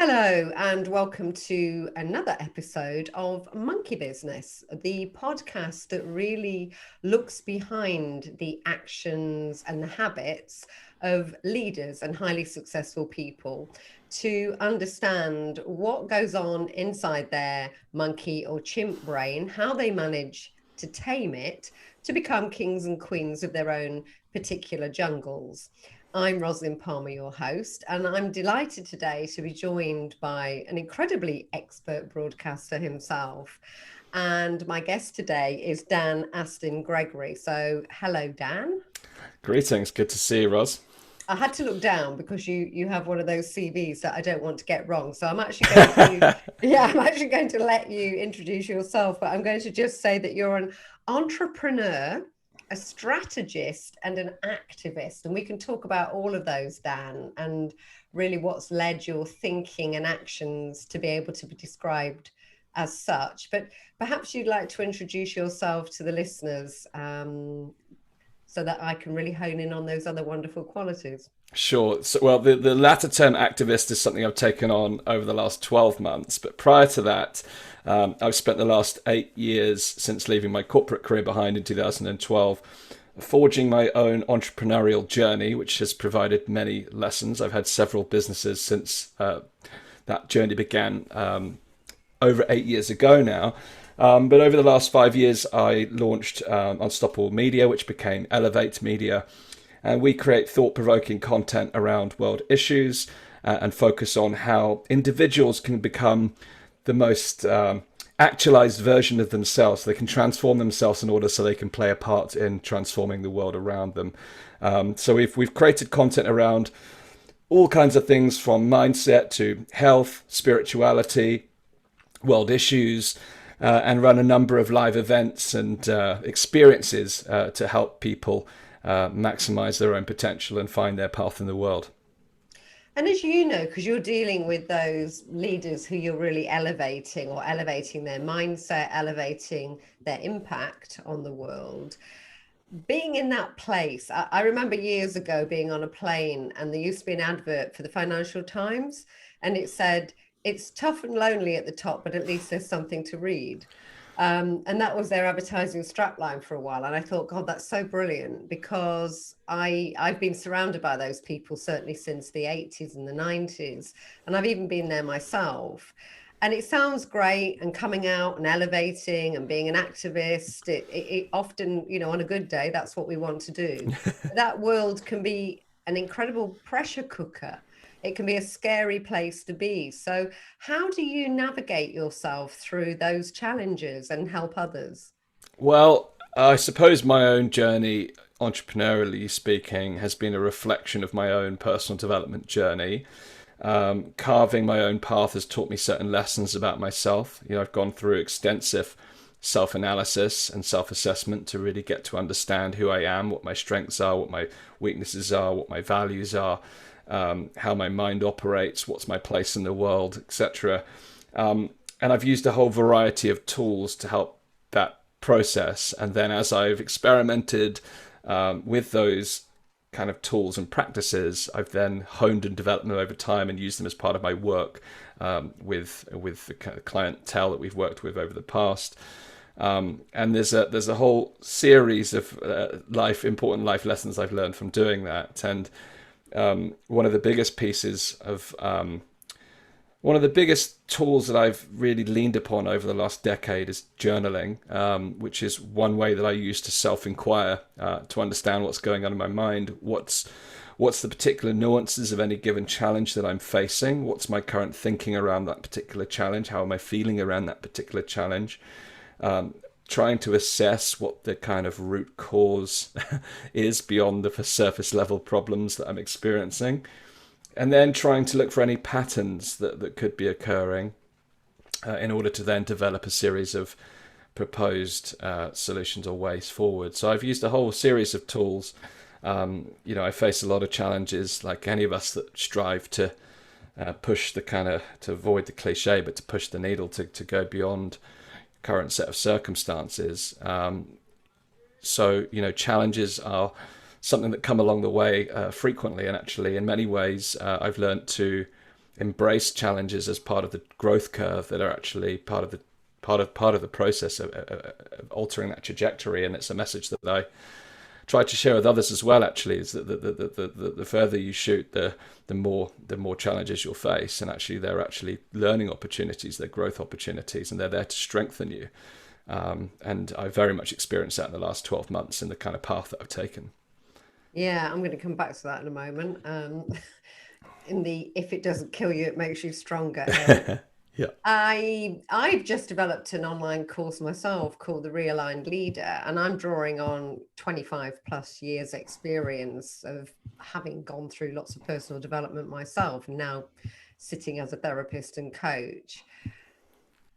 Hello, and welcome to another episode of Monkey Business, the podcast that really looks behind the actions and the habits of leaders and highly successful people to understand what goes on inside their monkey or chimp brain, how they manage to tame it to become kings and queens of their own particular jungles. I'm Rosalind Palmer, your host, and I'm delighted today to be joined by an incredibly expert broadcaster himself. And my guest today is Dan Astin-Gregory. So, hello, Dan. Greetings, good to see you, Ros. I had to look down because you have one of those CVs that I don't want to get wrong. So I'm actually going to, yeah, I'm actually going to let you introduce yourself, but I'm going to just say that you're an entrepreneur, a strategist, and an activist. And we can talk about all of those, Dan, and really what's led your thinking and actions to be able to be described as such. But perhaps you'd like to introduce yourself to the listeners, so that I can really hone in on those other wonderful qualities. Sure. Well, the latter term activist is something I've taken on over the last 12 months. But prior to that, I've spent the last 8 years since leaving my corporate career behind in 2012, forging my own entrepreneurial journey, which has provided many lessons. I've had several businesses since that journey began over 8 years ago now. But over the last 5 years, I launched Unstoppable Media, which became Elevate Media. And we create thought-provoking content around world issues and focus on how individuals can become the most actualized version of themselves. So they can transform themselves in order so they can play a part in transforming the world around them. So we've created content around all kinds of things from mindset to health, spirituality, world issues, and run a number of live events and experiences to help people maximize their own potential and find their path in the world. And as you know, because you're dealing with those leaders who you're really elevating or elevating their mindset, elevating their impact on the world, being in that place, I remember years ago being on a plane and there used to be an advert for the Financial Times and it said, it's tough and lonely at the top, but at least there's something to read. And that was their advertising strapline for a while. And I thought, God, that's so brilliant because I've been surrounded by those people certainly since the 80s and the 90s. And I've even been there myself. And it sounds great and coming out and elevating and being an activist. It often, on a good day, that's what we want to do. That world can be an incredible pressure cooker. It can be a scary place to be. So, how do you navigate yourself through those challenges and help others? Well, I suppose my own journey, entrepreneurially speaking, has been a reflection of my own personal development journey. Carving my own path has taught me certain lessons about myself. I've gone through extensive self-analysis and self-assessment to really get to understand who I am, what my strengths are, what my weaknesses are, what my values are, how my mind operates, what's my place in the world, etc. And I've used a whole variety of tools to help that process. And then as I've experimented with those kind of tools and practices, I've then honed and developed them over time and used them as part of my work with the kind of clientele that we've worked with over the past. And there's a whole series of important life lessons I've learned from doing that. And one of the biggest pieces of one of the biggest tools that I've really leaned upon over the last decade is journaling, which is one way that I use to self-inquire, to understand what's going on in my mind, what's the particular nuances of any given challenge that I'm facing, what's my current thinking around that particular challenge, how am I feeling around that particular challenge, trying to assess what the kind of root cause is beyond the surface level problems that I'm experiencing, and then trying to look for any patterns that could be occurring in order to then develop a series of proposed solutions or ways forward. So I've used a whole series of tools. I face a lot of challenges like any of us that strive to push the to avoid the cliche, but to push the needle to go beyond current set of circumstances. So challenges are something that come along the way frequently, and actually in many ways I've learned to embrace challenges as part of the growth curve that are actually part of the process of altering that trajectory. And it's a message that I try to share with others as well. Actually, is that the further you shoot, the more challenges you'll face, and actually they're actually learning opportunities, they're growth opportunities, and they're there to strengthen you. And I very much experienced that in the last 12 months in the kind of path that I've taken. Yeah, I'm going to come back to that in a moment. In the if it doesn't kill you, it makes you stronger area. Yeah. I've just developed an online course myself called the Realigned Leader, and I'm drawing on 25 plus years experience of having gone through lots of personal development myself, and now sitting as a therapist and coach.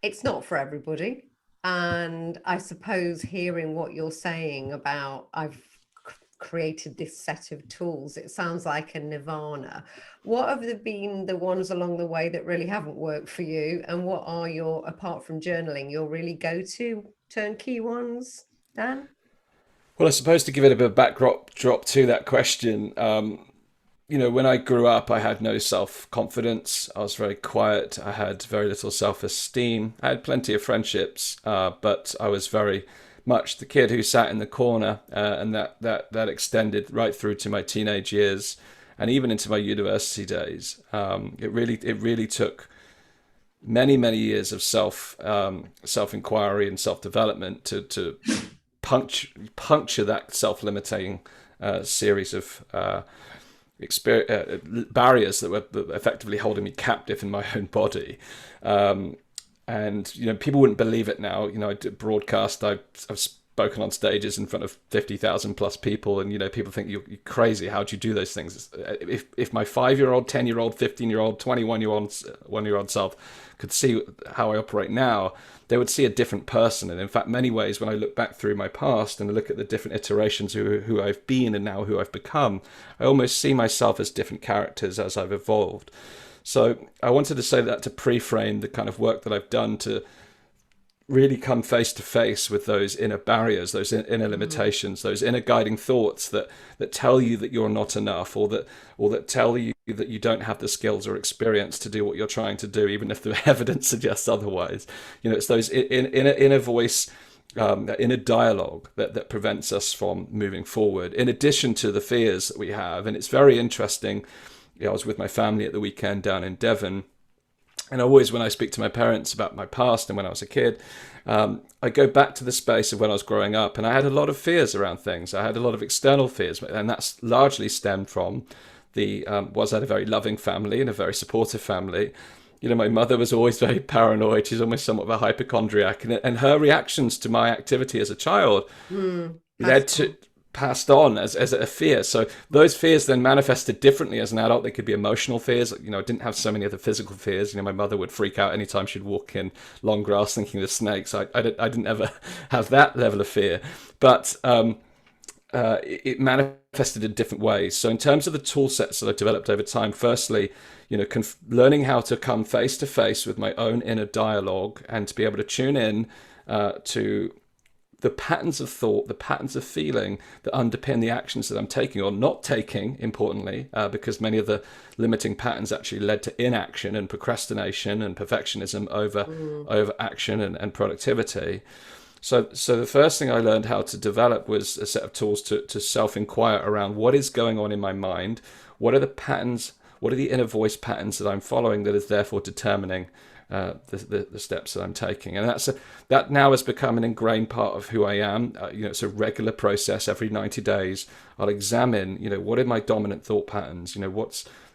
It's not for everybody. And I suppose hearing what you're saying about I've created this set of tools, it sounds like a nirvana. What have been the ones along the way that really haven't worked for you? And what are your, apart from journaling, your really go-to turnkey ones, Dan? Well, I suppose to give it a bit of backdrop drop to that question, when I grew up, I had no self-confidence. I was very quiet. I had very little self-esteem. I had plenty of friendships, but I was very much the kid who sat in the corner, and that extended right through to my teenage years and even into my university days. It really took many years of self-inquiry and self-development to puncture that self-limiting series of barriers that were effectively holding me captive in my own body. And people wouldn't believe it now. I did broadcast. I've spoken on stages in front of 50,000 plus people, and people think you're crazy. How do you do those things? If my 5-year-old, 10-year-old, 15-year-old, 21-year-old self could see how I operate now, they would see a different person. And in fact, many ways, when I look back through my past and look at the different iterations who I've been and now who I've become, I almost see myself as different characters as I've evolved. So I wanted to say that to pre-frame the kind of work that I've done to really come face to face with those inner barriers, those inner limitations, those inner guiding thoughts that tell you that you're not enough, or that tell you that you don't have the skills or experience to do what you're trying to do, even if the evidence suggests otherwise. It's those inner voice, that inner dialogue that prevents us from moving forward, in addition to the fears that we have. And it's very interesting. I was with my family at the weekend down in Devon. And always when I speak to my parents about my past and when I was a kid, I go back to the space of when I was growing up, and I had a lot of fears around things. I had a lot of external fears, and that's largely stemmed from was I had a very loving family and a very supportive family. My mother was always very paranoid. She's almost somewhat of a hypochondriac, and her reactions to my activity as a child led to passed on as a fear. So those fears then manifested differently as an adult. They could be emotional fears. I didn't have so many of the physical fears. My mother would freak out anytime she'd walk in long grass thinking of snakes. I didn't ever have that level of fear, but it manifested in different ways. So in terms of the tool sets that I've developed over time, firstly, learning how to come face to face with my own inner dialogue and to be able to tune in to the patterns of thought, the patterns of feeling that underpin the actions that I'm taking or not taking, importantly, because many of the limiting patterns actually led to inaction and procrastination and perfectionism over action and productivity. So the first thing I learned how to develop was a set of tools to self-inquire around what is going on in my mind, what are the patterns, what are the inner voice patterns that I'm following that is therefore determining the steps that I'm taking. And that now has become an ingrained part of who I am. It's a regular process. Every 90 days I'll examine what are my dominant thought patterns,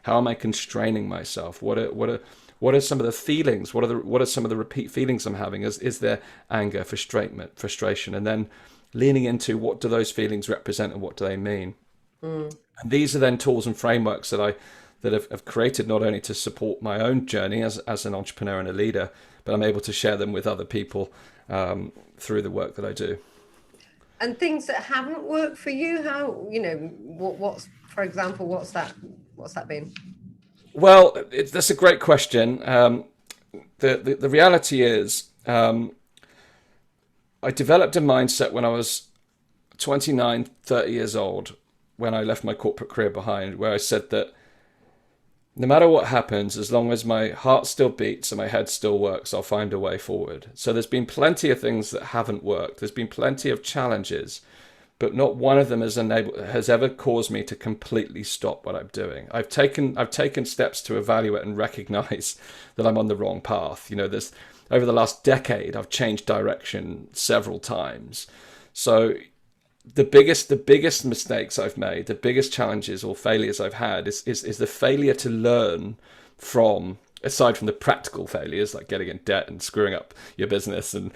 how am I constraining myself, what are some of the feelings, what are some of the repeat feelings I'm having, is there anger, frustration, and then leaning into what do those feelings represent and what do they mean. And these are then tools and frameworks that have created not only to support my own journey as an entrepreneur and a leader, but I'm able to share them with other people through the work that I do. And things that haven't worked for you, how, what's, for example, what's that been? Well, that's a great question. The reality is, I developed a mindset when I was 29, 30 years old, when I left my corporate career behind, where I said that No matter what happens, as long as my heart still beats and my head still works, I'll find a way forward. So there's been plenty of things that haven't worked. There's been plenty of challenges, but not one of them has ever caused me to completely stop what I'm doing. I've taken steps to evaluate and recognize that I'm on the wrong path. There's over the last decade I've changed direction several times. So the biggest mistakes I've made, the biggest challenges or failures I've had is the failure to learn from, aside from the practical failures like getting in debt and screwing up your business and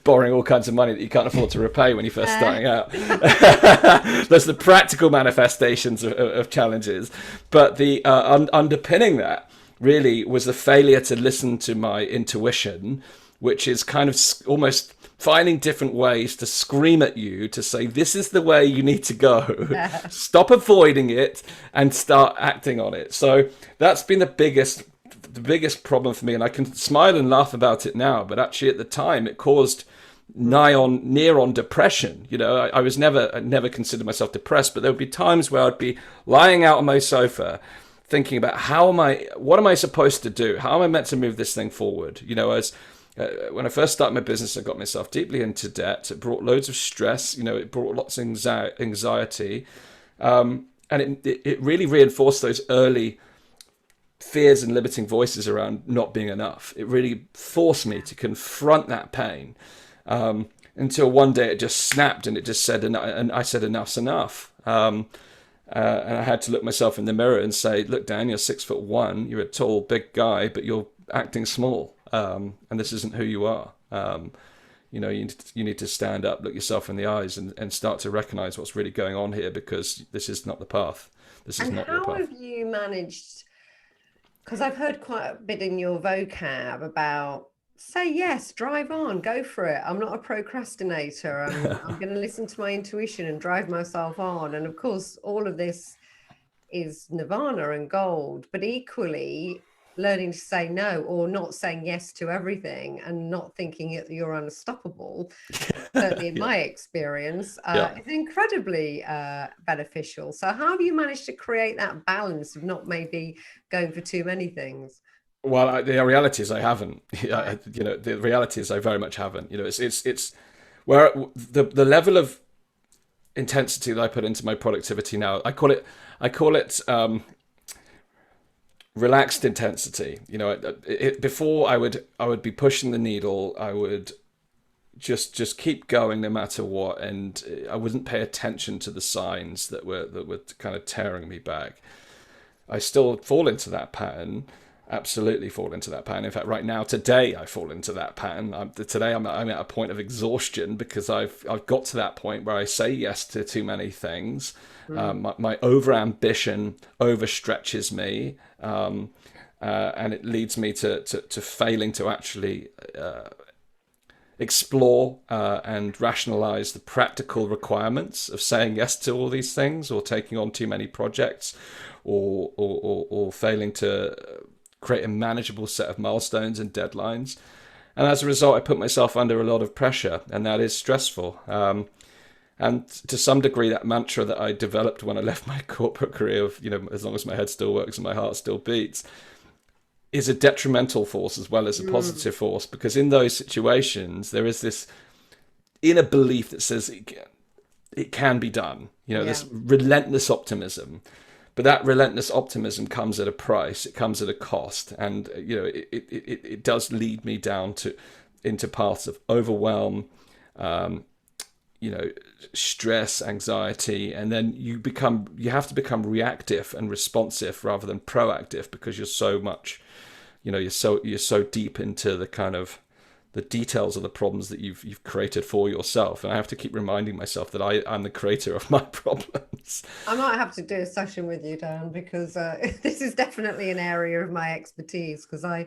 borrowing all kinds of money that you can't afford to repay when you're first starting out. There's the practical manifestations of challenges, but the underpinning that really was the failure to listen to my intuition, which is kind of almost finding different ways to scream at you to say, this is the way you need to go. Stop avoiding it and start acting on it. So that's been the biggest problem for me. And I can smile and laugh about it now, but actually at the time it caused near on depression. I never considered myself depressed, but there would be times where I'd be lying out on my sofa thinking about what am I supposed to do? How am I meant to move this thing forward? When I first started my business, I got myself deeply into debt. It brought loads of stress. It brought lots of anxiety. And it really reinforced those early fears and limiting voices around not being enough. It really forced me to confront that pain, until one day it just snapped and it just said, and I said, enough's enough. And I had to look myself in the mirror and say, look, Dan, you're 6'1", you're a tall, big guy, but you're acting small. And this isn't who you are. You need to stand up, look yourself in the eyes, and start to recognize what's really going on here, because this is not the path. This is not your path. How have you managed? Because I've heard quite a bit in your vocab about say yes, drive on, go for it. I'm not a procrastinator. I'm going to listen to my intuition and drive myself on. And of course, all of this is nirvana and gold, but equally learning to say no, or not saying yes to everything, and not thinking that you're unstoppable, certainly in my experience, Yeah. is incredibly beneficial. So how have you managed to create that balance of not maybe going for too many things? Well, the reality is I haven't. Right. The reality is I very much haven't. It's where the level of intensity that I put into my productivity now. I call it relaxed intensity. Before I would be pushing the needle. I would just keep going no matter what, and I wouldn't pay attention to the signs that were kind of tearing me back. I still fall into that pattern. Absolutely fall into that pattern. In fact, right now, today, I fall into that pattern. Today, I'm at a point of exhaustion because I've got to that point where I say yes to too many things. My over ambition overstretches me, and it leads me to failing to actually explore and rationalize the practical requirements of saying yes to all these things, or taking on too many projects, or failing to create a manageable set of milestones and deadlines. And as a result, I put myself under a lot of pressure, and that is stressful. And to some degree, that mantra that I developed when I left my corporate career of, as long as my head still works and my heart still beats, is a detrimental force as well as a positive force, because in those situations, there is this inner belief that says it can be done, this relentless optimism. But that relentless optimism comes at a price. It comes at a cost, and it does lead me down into paths of overwhelm, stress, anxiety, and then you have to become reactive and responsive rather than proactive, because you're so much, you're so deep into the kind of the details of the problems that you've created for yourself. And I have to keep reminding myself that I'm the creator of my problems. I might have to do a session with you, Dan, because this is definitely an area of my expertise, because I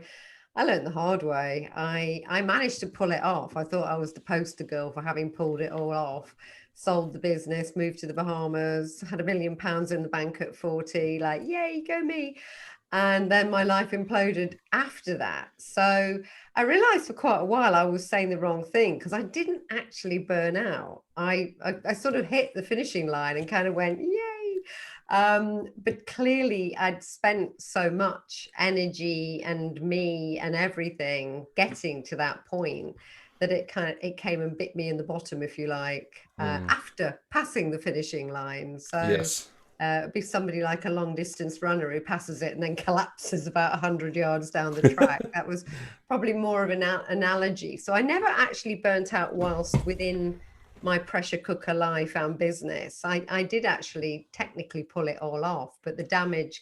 learned the hard way. I managed to pull it off. I thought I was the poster girl for having pulled it all off. Sold the business, moved to the Bahamas, had £1 million in the bank at 40, like, yay, go me. And then my life imploded after that. So I realized for quite a while I was saying the wrong thing, because I didn't actually burn out. I sort of hit the finishing line and kind of went, yay. But clearly I'd spent so much energy and me and everything getting to that point that it came and bit me in the bottom, if you like, after passing the finishing line. So Yes. it'd be somebody like a long distance runner who passes it and then collapses about 100 yards down the track. That was probably more of an analogy. So I never actually burnt out whilst within my pressure cooker life and business. I did actually technically pull it all off, but the damage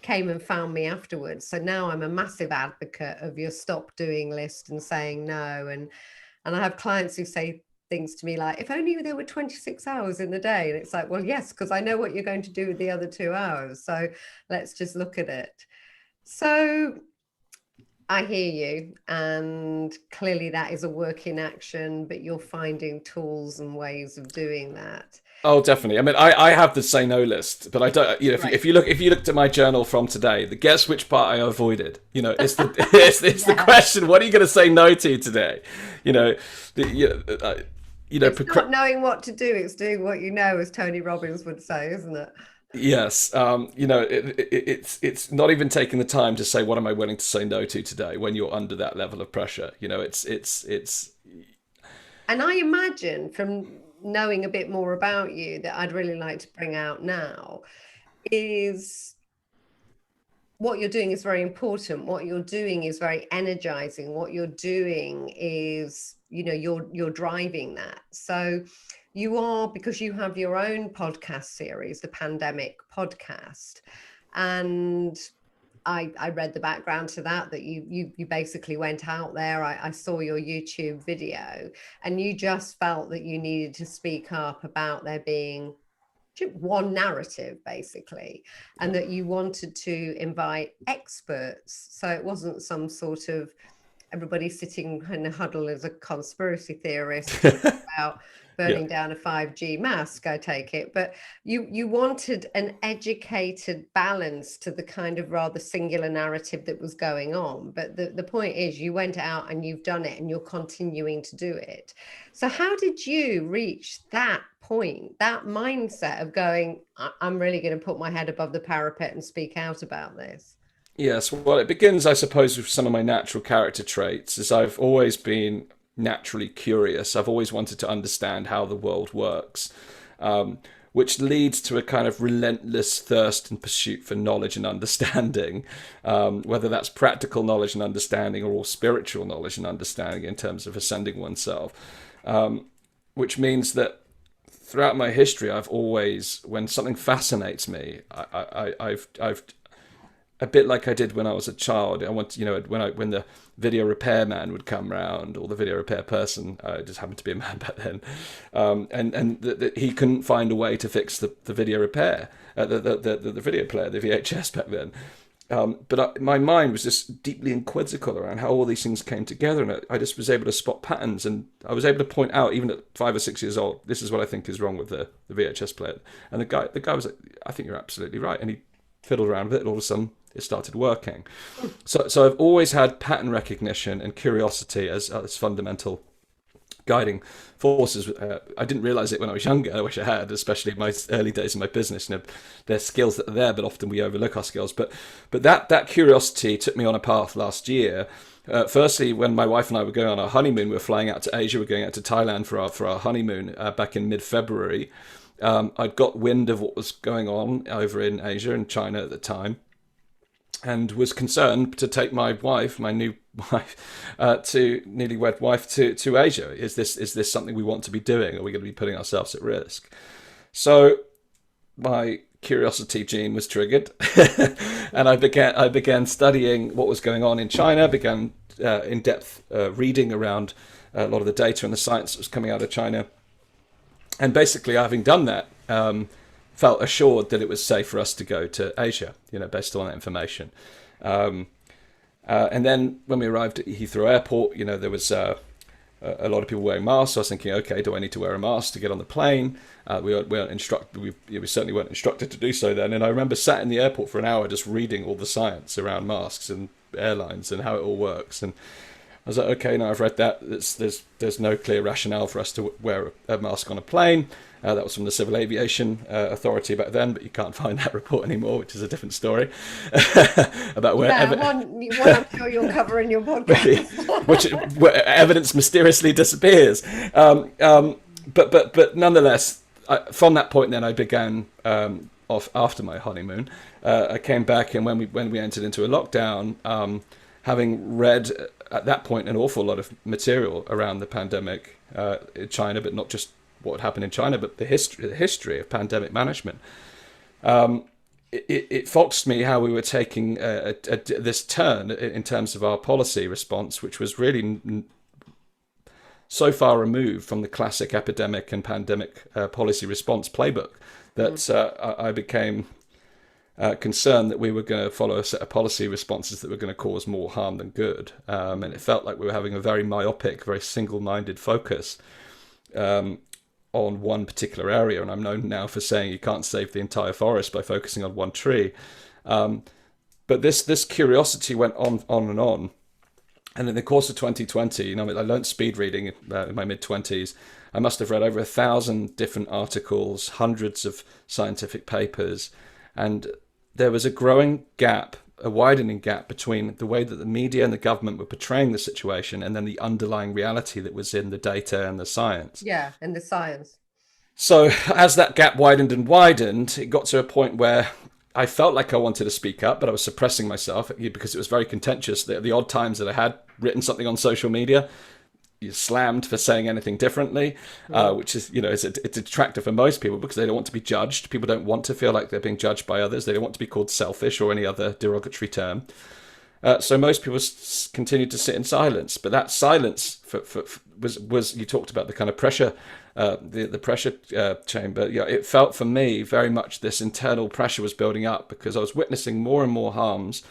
came and found me afterwards. So now I'm a massive advocate of your stop doing list and saying no. And I have clients who say things to me like, if only there were 26 hours in the day. And it's like, well, yes, because I know what you're going to do with the other 2 hours. So let's just look at it. So I hear you. And clearly that is a work in action, but you're finding tools and ways of doing that. Oh, definitely. I mean, I have the say no list, but I don't. You know, Right. if you looked at my journal from today, guess which part I avoided. You know, it's the it's the Yeah. question. What are you going to say no to today? You know, It's not knowing what to do, it's doing what you know, as Tony Robbins would say, isn't it? yes. You know, it's not even taking the time to say what am I willing to say no to today when you're under that level of pressure. You know, it's And I imagine from knowing a bit more about you that I'd really like to bring out now is what you're doing is very important. What you're doing is very energizing. What you're doing is, you're driving that. So you are, because you have your own podcast series, the Pandemic Podcast, and I read the background to that you basically went out there. I saw your YouTube video, and you just felt that you needed to speak up about there being one narrative, basically, and that you wanted to invite experts. So it wasn't some sort of everybody sitting in a huddle as a conspiracy theorist about yeah. burning down a 5G mask, I take it. But you wanted an educated balance to the kind of rather singular narrative that was going on. But the point is, you went out and you've done it, and you're continuing to do it. So how did you reach that point, that mindset of going, I'm really going to put my head above the parapet and speak out about this? Yes, well, it begins, I suppose, with some of my natural character traits, as I've always been naturally curious. I've always wanted to understand how the world works, which leads to a kind of relentless thirst and pursuit for knowledge and understanding, whether that's practical knowledge and understanding or spiritual knowledge and understanding in terms of ascending oneself, which means that throughout my history, I've always, when something fascinates me, I've a bit like I did when I was a child. I want, when the video repair man would come round, or the video repair person, it just happened to be a man back then, and he couldn't find a way to fix the video repair, the video player, the VHS back then. But my mind was just deeply inquisitive around how all these things came together, and I just was able to spot patterns, and I was able to point out, even at 5 or 6 years old, this is what I think is wrong with the VHS player. And the guy was like, I think you're absolutely right, and he fiddled around with it, and all of a sudden it started working. So I've always had pattern recognition and curiosity as fundamental guiding forces. I didn't realize it when I was younger. I wish I had, especially in my early days in my business. There's skills that are there, but often we overlook our skills. But that curiosity took me on a path last year. Firstly, when my wife and I were going on our honeymoon, we were flying out to Asia. We were going out to Thailand for our honeymoon back in mid-February. I'd got wind of what was going on over in Asia and China at the time, and was concerned to take my wife, my new wife, to newlywed wife, to Asia. Is this something we want to be doing? Are we going to be putting ourselves at risk? So my curiosity gene was triggered, and I began studying what was going on in China. Began in-depth reading around a lot of the data and the science that was coming out of China, and basically, having done that, felt assured that it was safe for us to go to Asia, based on that information. And then when we arrived at Heathrow Airport, there was a lot of people wearing masks. So I was thinking, okay, do I need to wear a mask to get on the plane? We weren't instructed. We certainly weren't instructed to do so then. And I remember sat in the airport for an hour just reading all the science around masks and airlines and how it all works. And I was like, okay, now I've read that. There's no clear rationale for us to wear a mask on a plane. That was from the Civil Aviation Authority back then, but you can't find that report anymore, which is a different story about Yeah, one I'm sure you'll cover in your podcast. which where evidence mysteriously disappears. But nonetheless, from that point, then I began off after my honeymoon. I came back, and when we entered into a lockdown, having read at that point an awful lot of material around the pandemic in China, but not just what happened in China, but the history of pandemic management. It foxed me how we were taking this turn in terms of our policy response, which was really so far removed from the classic epidemic and pandemic policy response playbook that I became concerned that we were going to follow a set of policy responses that were going to cause more harm than good. And it felt like we were having a very myopic, very single-minded focus on one particular area. And I'm known now for saying you can't save the entire forest by focusing on one tree. But this curiosity went on and on. And in the course of 2020, I learned speed reading in my mid-20s. I must have read over 1,000 different articles, hundreds of scientific papers, and there was a growing gap, a widening gap between the way that the media and the government were portraying the situation and then the underlying reality that was in the data and the science. Yeah, and the science. So as that gap widened and widened, it got to a point where I felt like I wanted to speak up, but I was suppressing myself because it was very contentious. The odd times that I had written something on social media, you're slammed for saying anything differently, which is, it's a detractor for most people because they don't want to be judged. People don't want to feel like they're being judged by others. They don't want to be called selfish or any other derogatory term. So most people continued to sit in silence. But that silence was you talked about the kind of pressure, the pressure chamber. Yeah, it felt for me very much this internal pressure was building up because I was witnessing more and more harms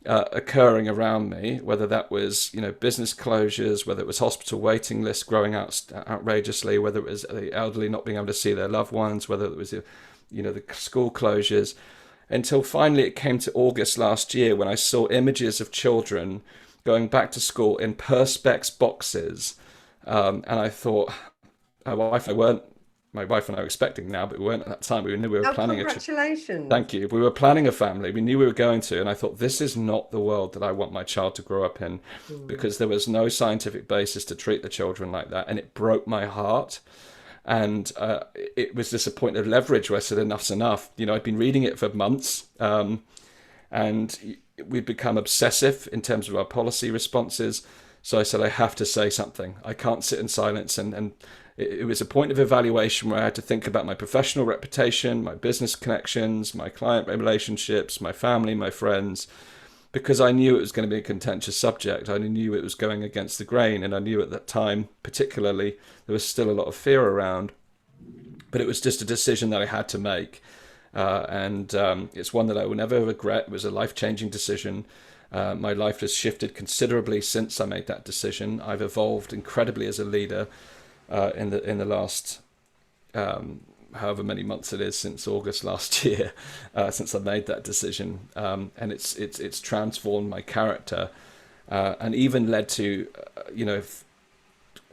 occurring around me, whether that was business closures, whether it was hospital waiting lists growing out outrageously, whether it was the elderly not being able to see their loved ones, whether it was the school closures, until finally it came to August last year when I saw images of children going back to school in Perspex boxes, and I thought, my wife and I were expecting now, but we weren't at that time. We knew we were planning congratulations. Thank you. We were planning a family. We knew we were going to, and I thought, this is not the world that I want my child to grow up in, because there was no scientific basis to treat the children like that, and it broke my heart. And it was just a point of leverage where I said, enough's enough. I'd been reading it for months, and we'd become obsessive in terms of our policy responses. So I said, I have to say something. I can't sit in silence. And it was a point of evaluation where I had to think about my professional reputation, my business connections, my client relationships, my family, my friends, because I knew it was going to be a contentious subject. I knew it was going against the grain, and I knew at that time, particularly, there was still a lot of fear around. But it was just a decision that I had to make, and it's one that I will never regret. It was a life-changing decision. My life has shifted considerably since I made that decision. I've evolved incredibly as a leader in the last however many months it is since August last year, since I made that decision, and it's transformed my character, and even led to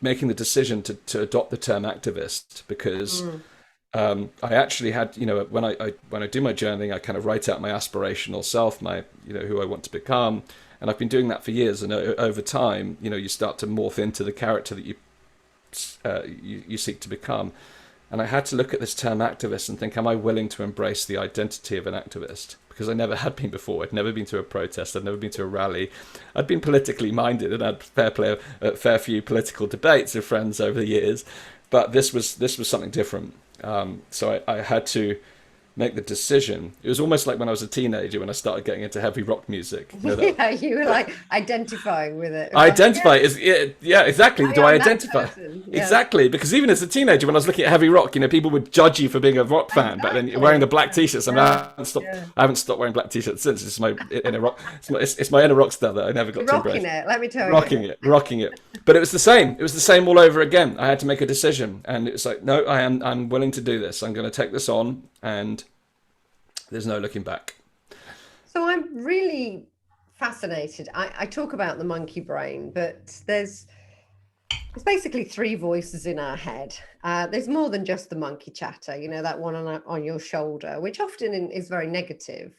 making the decision to adopt the term activist, because I actually had, when I do my journaling, I kind of write out my aspirational self, my who I want to become, and I've been doing that for years, and over time, you start to morph into the character that you seek to become. And I had to look at this term activist and think, am I willing to embrace the identity of an activist? Because I never had been before. I'd never been to a protest. I'd never been to a rally. I'd been politically minded and had a fair few political debates with friends over the years. But this was something different. So I had to make the decision. It was almost like when I was a teenager when I started getting into heavy rock music. Yeah, you were like identifying with it. Identify is exactly. Do I identify? Yeah. Exactly, because even as a teenager, when I was looking at heavy rock, people would judge you for being a rock fan. But then wearing the black t-shirts, I haven't stopped wearing black t-shirts since. It's my inner rock. It's my inner rock star that I never got to embrace. Rocking it, let me tell you. Rocking it. But it was the same. It was the same all over again. I had to make a decision, and it was like, no, I'm willing to do this. I'm going to take this on, and there's no looking back. So I'm really fascinated. I talk about the monkey brain, but there's basically three voices in our head. There's more than just the monkey chatter, that one on your shoulder, which often is very negative.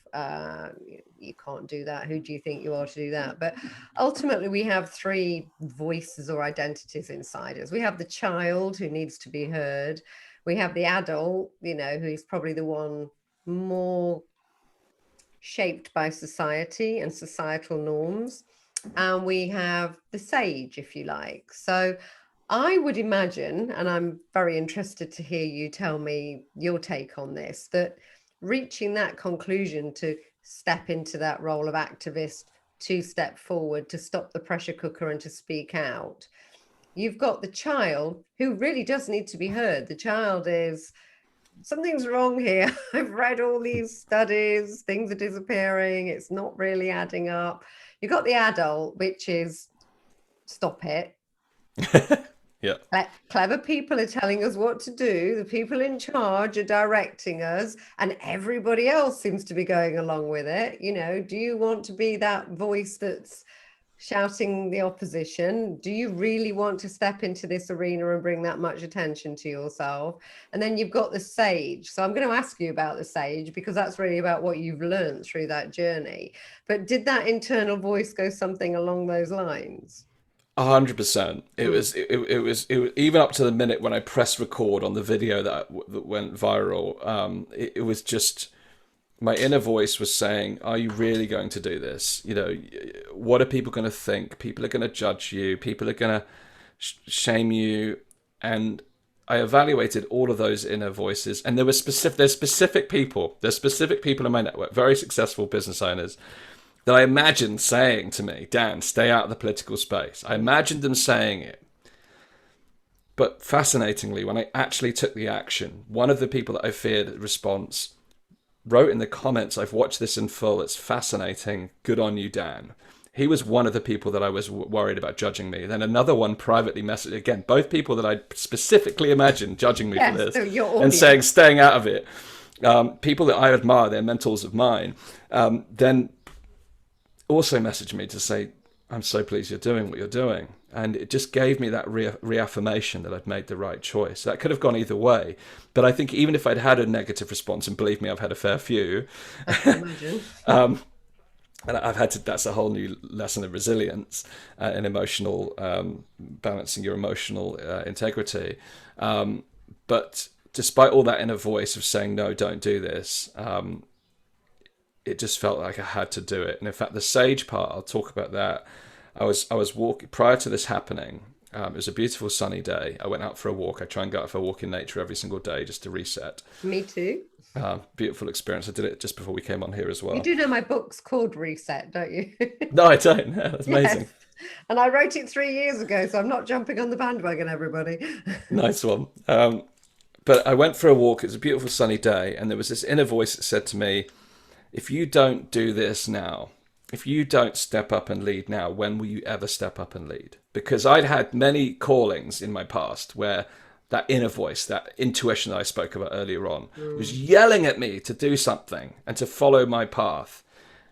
You can't do that. Who do you think you are to do that? But ultimately, we have three voices or identities inside us. We have the child who needs to be heard. We have the adult, who's probably the one more shaped by society and societal norms. And we have the sage, if you like. So I would imagine, and I'm very interested to hear you tell me your take on this, that reaching that conclusion to step into that role of activist, to step forward, to stop the pressure cooker and to speak out, you've got the child who really does need to be heard. The child is, something's wrong here. I've read all these studies, things are disappearing, it's not really adding up. You've got the adult, which is, stop it. Yeah. Clever people are telling us what to do. The people in charge are directing us, and everybody else seems to be going along with it. Do you want to be that voice that's shouting the opposition? Do you really want to step into this arena and bring that much attention to yourself? And then you've got the sage. So I'm going to ask you about the sage, because that's really about what you've learned through that journey. But did that internal voice go something along those lines? 100%. It was even up to the minute when I pressed record on the video that went viral. It was just, my inner voice was saying, are you really going to do this? What are people going to think? People are going to judge you. People are going to shame you. And I evaluated all of those inner voices, and there's specific people in my network, very successful business owners, that I imagined saying to me, Dan, stay out of the political space. I imagined them saying it. But fascinatingly, when I actually took the action, one of the people that I feared response wrote in the comments, I've watched this in full, it's fascinating, good on you, Dan. He was one of the people that I was worried about judging me. Then another one privately messaged, again, both people that I specifically imagined judging me for this, so and saying, staying out of it. People that I admire, they're mentors of mine. Then also messaged me to say, I'm so pleased you're doing what you're doing. And it just gave me that reaffirmation that I'd made the right choice. That could have gone either way. But I think even if I'd had a negative response, and believe me, I've had a fair few, I can imagine. and I've had to, that's a whole new lesson of resilience and emotional, balancing your emotional integrity. But despite all that inner voice of saying, no, don't do this, it just felt like I had to do it. And in fact, the sage part, I'll talk about that. I was walking prior to this happening. It was a beautiful sunny day. I went out for a walk. I try and go out for a walk in nature every single day just to reset. Me too. Beautiful experience. I did it just before we came on here as well. You do know my book's called Reset, don't you? No, I don't. Yeah, that's amazing. Yes. And I wrote it 3 years ago, so I'm not jumping on the bandwagon, everybody. Nice one. But I went for a walk. It was a beautiful sunny day. And there was this inner voice that said to me, if you don't do this now, if you don't step up and lead now, when will you ever step up and lead? Because I'd had many callings in my past where that inner voice, that intuition that I spoke about earlier on, was yelling at me to do something and to follow my path.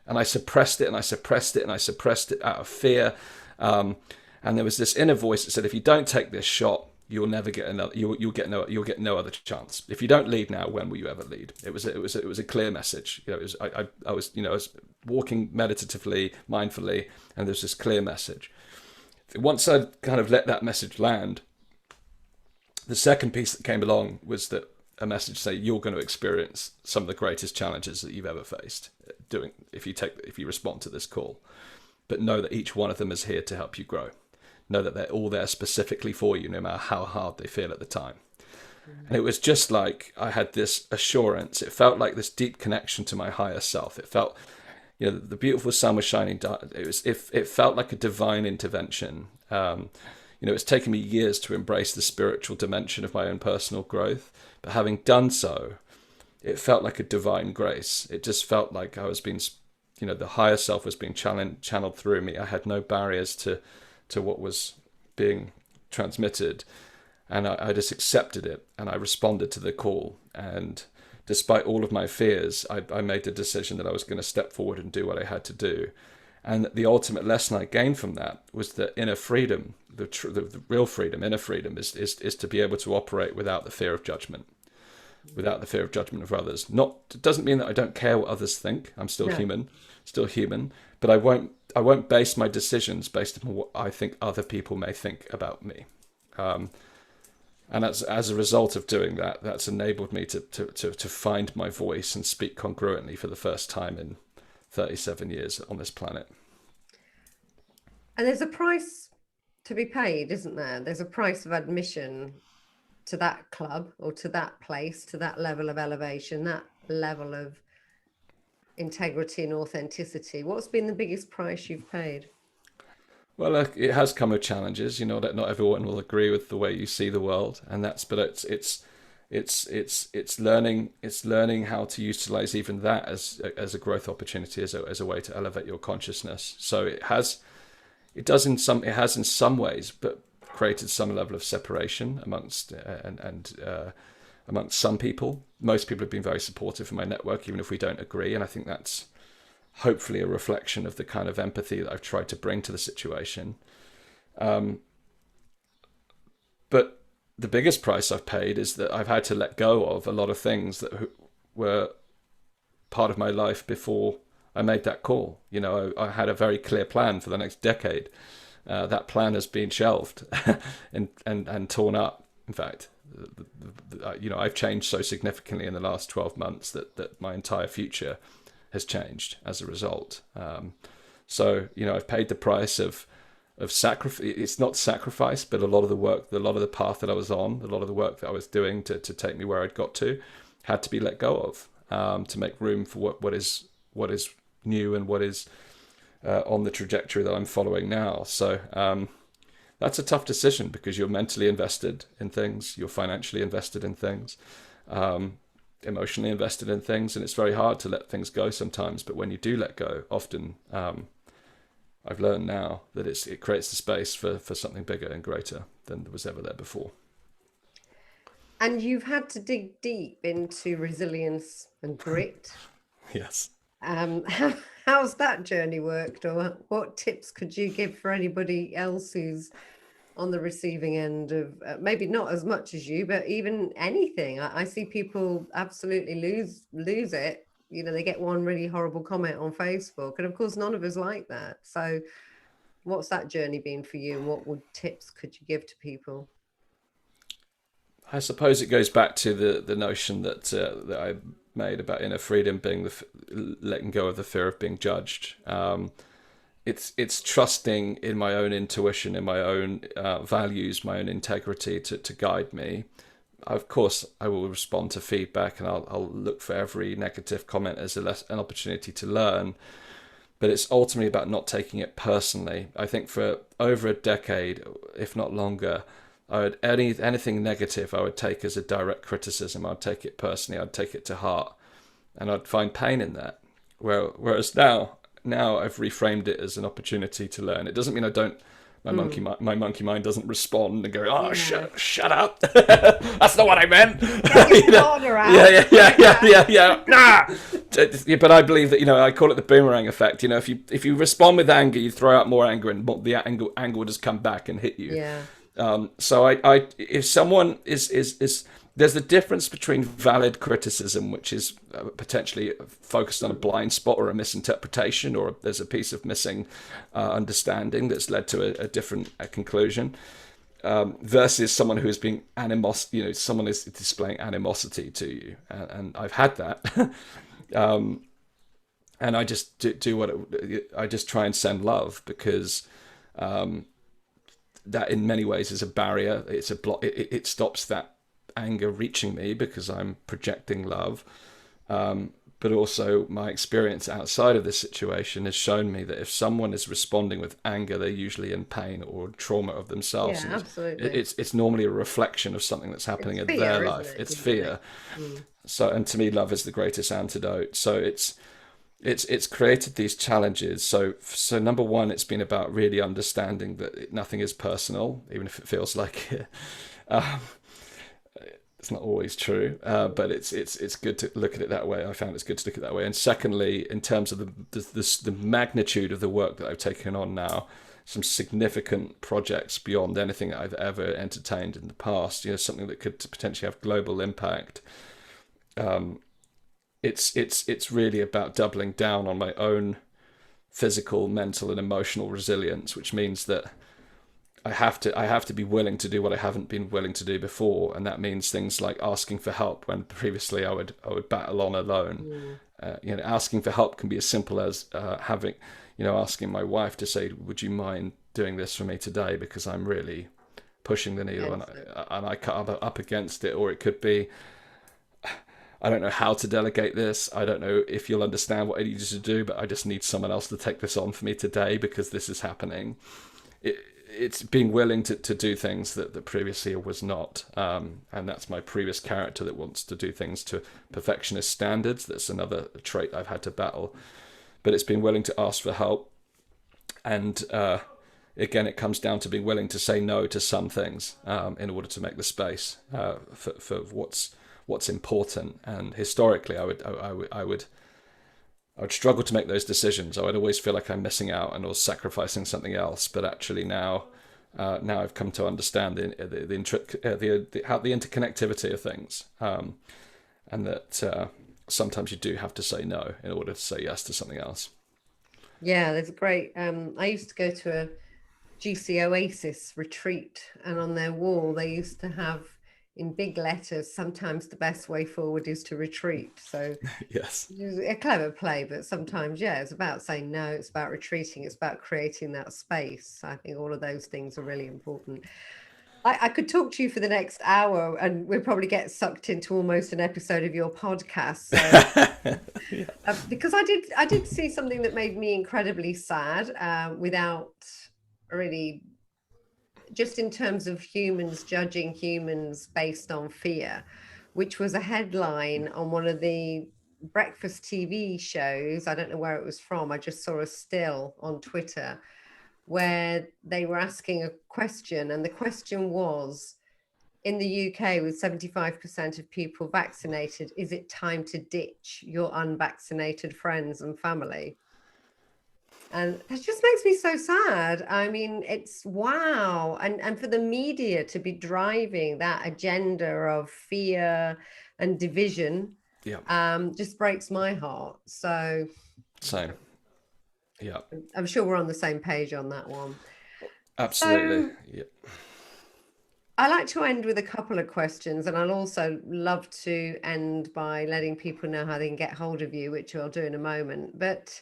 And I suppressed it and I suppressed it and I suppressed it out of fear. And there was this inner voice that said, if you don't take this shot, you'll never get another. You'll get no other chance. If you don't lead now, when will you ever lead? It was a clear message. I was walking meditatively, mindfully, and there's this clear message. Once I kind of let that message land, the second piece that came along was that a message say you're going to experience some of the greatest challenges that you've ever faced if you respond to this call, but know that each one of them is here to help you grow. Know that they're all there specifically for you, no matter how hard they feel at the time. And it was just like I had this assurance. It felt like this deep connection to my higher self. It felt, the beautiful sun was shining. It felt like a divine intervention. It's taken me years to embrace the spiritual dimension of my own personal growth, but having done so, it felt like a divine grace. It just felt like I was being, the higher self was being channeled through me. I had no barriers to what was being transmitted, and I just accepted it and I responded to the call. And despite all of my fears, I made the decision that I was going to step forward and do what I had to do. And the ultimate lesson I gained from that was that inner freedom, the real freedom, inner freedom, is to be able to operate without the fear of judgment, without the fear of judgment of others. Not, it doesn't mean that I don't care what others think. I'm still No. human, but I won't base my decisions based on what I think other people may think about me. And as a result of doing that, that's enabled me to find my voice and speak congruently for the first time in 37 years on this planet. And there's a price to be paid, isn't there? There's a price of admission to that club or to that place, to that level of elevation, that level of integrity and authenticity. What's been the biggest price you've paid? Well, it has come with challenges. You know that not everyone will agree with the way you see the world, and but it's learning how to utilize even that as a growth opportunity, as a way to elevate your consciousness. So it has in some ways, but created some level of separation amongst some people. Most people have been very supportive of my network, even if we don't agree, and I think that's hopefully a reflection of the kind of empathy that I've tried to bring to the situation. But the biggest price I've paid is that I've had to let go of a lot of things that were part of my life before I made that call. You know, I had a very clear plan for the next decade. That plan has been shelved and torn up. In fact, I've changed so significantly in the last 12 months that my entire future has changed as a result. So I've paid the price of sacrifice. It's not sacrifice, but a lot of the work, a lot of the path that I was on, a lot of the work that I was doing to take me where I'd got to, had to be let go of to make room for what is new and what is on the trajectory that I'm following now. So that's a tough decision because you're mentally invested in things, you're financially invested in things, emotionally invested in things, and it's very hard to let things go sometimes. But when you do let go, often I've learned now that it creates the space for something bigger and greater than was ever there before. And you've had to dig deep into resilience and grit. Yes. Um, how's that journey worked, or what tips could you give for anybody else who's on the receiving end of maybe not as much as you, but even anything? I see people absolutely lose it. They get one really horrible comment on Facebook, and of course none of us like that. So what's that journey been for you, and what tips could you give to people? I suppose it goes back to the notion that I made about inner freedom being letting go of the fear of being judged. It's trusting in my own intuition, in my own values, my own integrity to guide me. Of course, I will respond to feedback, and I'll look for every negative comment as an opportunity to learn. But it's ultimately about not taking it personally. I think for over a decade, if not longer, anything negative I would take as a direct criticism. I'd take it personally. I'd take it to heart, and I'd find pain in that. Whereas now I've reframed it as an opportunity to learn. It doesn't mean I don't. My monkey mind doesn't respond and go, "Oh, Yeah. shut up! That's not what I meant." Get your partner out. Yeah. Nah. But I believe that I call it the boomerang effect. If you respond with anger, you throw out more anger, and the anger will just come back and hit you. Yeah. So if someone is there's a difference between valid criticism, which is potentially focused on a blind spot or a misinterpretation, or there's a piece of missing understanding that's led to a different conclusion, versus someone who is being someone is displaying animosity to you, and I've had that, and I just I just try and send love, because that in many ways is a barrier. It's a block. It stops that anger reaching me because I'm projecting love. But also my experience outside of this situation has shown me that if someone is responding with anger, they're usually in pain or trauma of themselves. Yeah, absolutely. It's normally a reflection of something that's happening in Fear, their isn't life. it? It's fear. So, and to me, love is the greatest antidote. So it's created these challenges. So number one, it's been about really understanding that nothing is personal, even if it feels like it. It's not always true, but it's good to look at it that way. I found it's good to look at it that way. And secondly, in terms of the magnitude of the work that I've taken on now, some significant projects beyond anything that I've ever entertained in the past. Something that could potentially have global impact. It's really about doubling down on my own physical, mental, and emotional resilience, which means that I have to be willing to do what I haven't been willing to do before, and that means things like asking for help when previously I would battle on alone. Mm. Asking for help can be as simple as asking my wife to say, "Would you mind doing this for me today? Because I'm really pushing the needle and I cut up against it." Or it could be, "I don't know how to delegate this. I don't know if you'll understand what I need you to do, but I just need someone else to take this on for me today because this is happening." It's being willing to do things that previously I was not. And that's my previous character that wants to do things to perfectionist standards. That's another trait I've had to battle. But it's being willing to ask for help. And again, it comes down to being willing to say no to some things in order to make the space for what's important. And historically, I would struggle to make those decisions. I would always feel like I'm missing out and or sacrificing something else. But actually now I've come to understand the interconnectivity of things, and that sometimes you do have to say no in order to say yes to something else. Yeah, there's a great. I used to go to a GC Oasis retreat, and on their wall they used to have in big letters, "Sometimes the best way forward is to retreat." So Yes. it's a clever play, but sometimes, yeah, it's about saying no, it's about retreating, it's about creating that space. I think all of those things are really important. I could talk to you for the next hour and we'll probably get sucked into almost an episode of your podcast. So Yeah. because I did see something that made me incredibly sad, without really, just in terms of humans judging humans based on fear, which was a headline on one of the breakfast TV shows. I don't know where it was from. I just saw a still on Twitter where they were asking a question, and the question was, in the UK, with 75% of people vaccinated, is it time to ditch your unvaccinated friends and family? And that just makes me so sad. I mean, it's wow. And for the media to be driving that agenda of fear and division, Yeah. just breaks my heart. So Same. Yeah. I'm sure we're on the same page on that one. Absolutely. So Yeah. I like to end with a couple of questions, and I'll also love to end by letting people know how they can get hold of you, which I'll do in a moment. But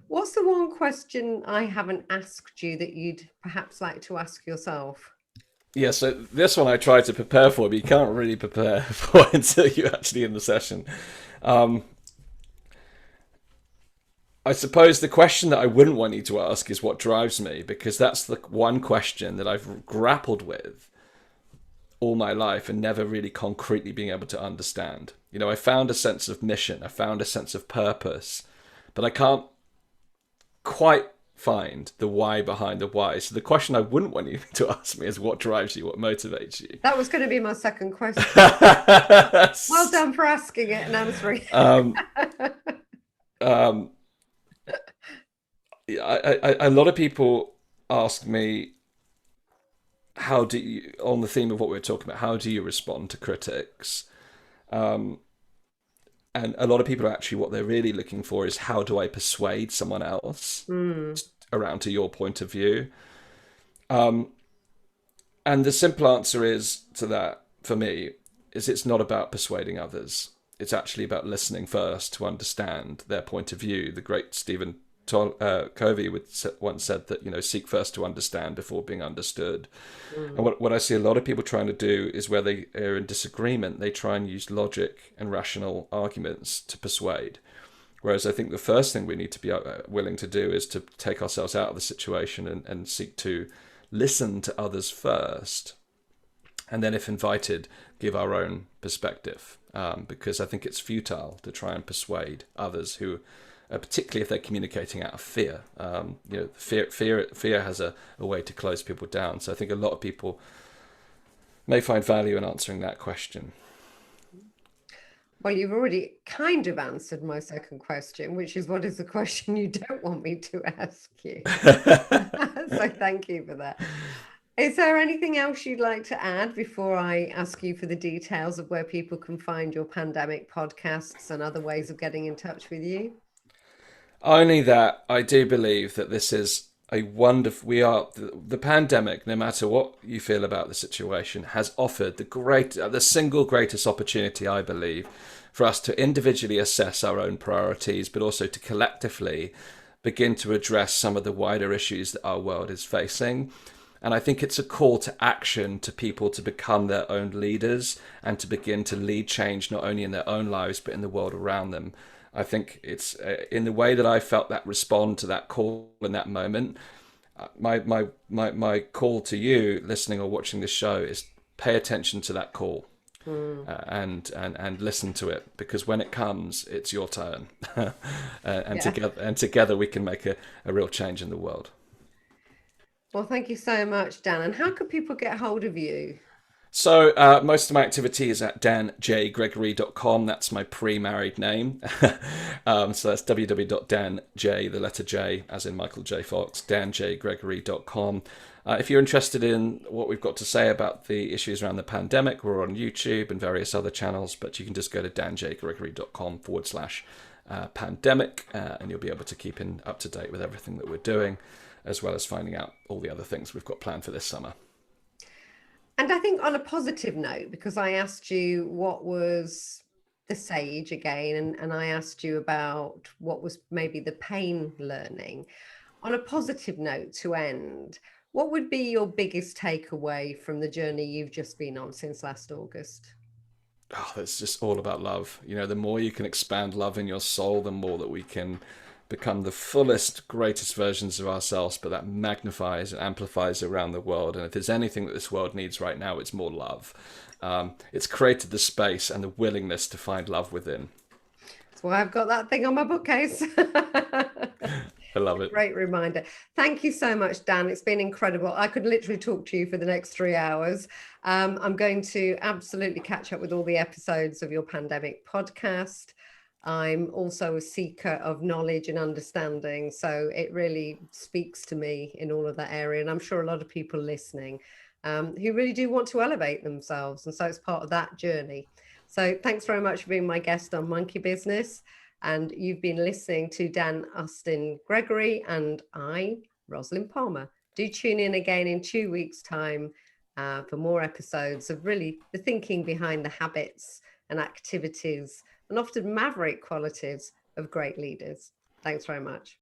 what's the one question I haven't asked you that you'd perhaps like to ask yourself? Yeah, so this one I tried to prepare for, but you can't really prepare for until you're actually in the session. I suppose the question that I wouldn't want you to ask is what drives me, because that's the one question that I've grappled with all my life and never really concretely being able to understand. I found a sense of mission, I found a sense of purpose, but I can't quite find the why behind the why. So the question I wouldn't want you to ask me is what drives you, what motivates you. That was going to be my second question. Well done for asking it and answering. A lot of people ask me, how do you, on the theme of what we're talking about, how do you respond to critics? And a lot of people are actually, what they're really looking for is, how do I persuade someone else around to your point of view? And the simple answer is to that, for me, is it's not about persuading others. It's actually about listening first to understand their point of view. The great Stephen Covey once said that, seek first to understand before being understood. And what I see a lot of people trying to do is, where they are in disagreement, they try and use logic and rational arguments to persuade. Whereas I think the first thing we need to be willing to do is to take ourselves out of the situation and seek to listen to others first. And then, if invited, give our own perspective. Because I think it's futile to try and persuade others who, particularly if they're communicating out of fear. Fear has a way to close people down. So I think a lot of people may find value in answering that question. Well, you've already kind of answered my second question, which is what is the question you don't want me to ask you? So thank you for that. Is there anything else you'd like to add before I ask you for the details of where people can find your pandemic podcasts and other ways of getting in touch with you? Only that I do believe that this is a wonderful. We are the pandemic. No matter what you feel about the situation, has offered the single greatest opportunity, I believe, for us to individually assess our own priorities, but also to collectively begin to address some of the wider issues that our world is facing. And I think it's a call to action to people to become their own leaders and to begin to lead change not only in their own lives but in the world around them. I think it's in the way that I felt that respond to that call in that moment. My call to you, listening or watching this show, is pay attention to that call Mm, and listen to it, because when it comes, it's your turn, and yeah. together we can make a real change in the world. Well, thank you so much, Dan. And how can people get hold of you? So most of my activity is at danjgregory.com. That's my pre-married name. So that's www.danj, the letter J, as in Michael J. Fox, danjgregory.com. If you're interested in what we've got to say about the issues around the pandemic, we're on YouTube and various other channels, but you can just go to danjgregory.com/pandemic, and you'll be able to keep up to date with everything that we're doing, as well as finding out all the other things we've got planned for this summer. And I think on a positive note, because I asked you what was the sage again, and I asked you about what was maybe the pain learning. On a positive note to end, what would be your biggest takeaway from the journey you've just been on since last August? Oh, it's just all about love. You know, the more you can expand love in your soul, the more that we can become the fullest, greatest versions of ourselves, but that magnifies and amplifies around the world. And if there's anything that this world needs right now, it's more love. It's created the space and the willingness to find love within. That's why I've got that thing on my bookcase. I love it. Great reminder. Thank you so much, Dan. It's been incredible. I could literally talk to you for the next 3 hours. I'm going to absolutely catch up with all the episodes of your pandemic podcast. I'm also a seeker of knowledge and understanding. So it really speaks to me in all of that area. And I'm sure a lot of people listening who really do want to elevate themselves. And so it's part of that journey. So thanks very much for being my guest on Monkey Business. And you've been listening to Dan Astin-Gregory and I, Rosalind Palmer. Do tune in again in 2 weeks' time for more episodes of really the thinking behind the habits and activities and often maverick qualities of great leaders. Thanks very much.